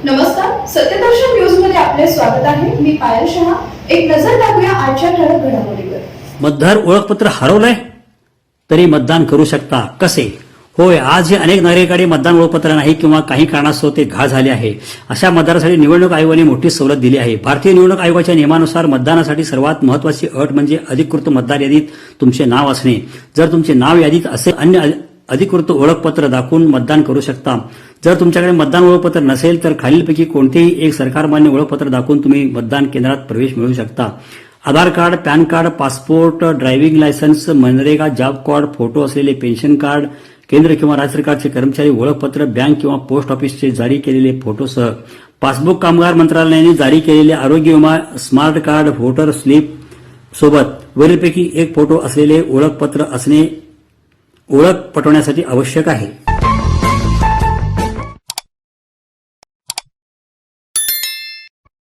नमस्कार, सत्यदर्शन न्यूज मध्ये आपले स्वागत आहे. मी पायल शहा. एक नजर टाकूया आजच्या ठळक घडामोडीवर. मतदार ओळखपत्र हरवलंय तरी मतदान करू शकता कसे? होय, आज हे अनेक नागरिकांकडे मतदान ओळखपत्र नाही किंवा काही कारणास्तव ते गहाळ झाले आहे. अशा मतदारासाठी निवडणूक आयोगाने मोठी सवलत दिली आहे. भारतीय निवडणूक आयोगाच्या नियमानुसार मतदानासाठी सर्वात महत्वाची अट म्हणजे अधिकृत मतदार यादीत तुमचे नाव असणे. जर तुमचे नाव यादीत असेल अन्य अधिकृत ओळखपत्र दाखवून मतदान करू शकता. जर तुमच्याकडे मतदान ओळखपत्र नसेल तर खालीलपैकी कोणतेही एक सरकारमान्य ओळखपत्र दाखवून तुम्ही मतदान केंद्रात प्रवेश मिळवू शकता. Aadhaar card, PAN card, passport, driving licence, मनरेगा जॉब कार्ड, फोटो असलेले पेन्शन कार्ड, केंद्र किंवा राज्य सरकारचे कर्मचारी ओळखपत्र, बँक किंवा पोस्ट ऑफिसचे जारी केलेले फोटोसह पासबुक, कामगार मंत्रालयाने जारी केलेले आरोग्य विमा, स्मार्ट कार्ड, व्होटर स्लिप सोबत वरीलपैकी एक फोटो असलेले ओळखपत्र असणे ओळख पटवण्यासाठी आवश्यक आहे.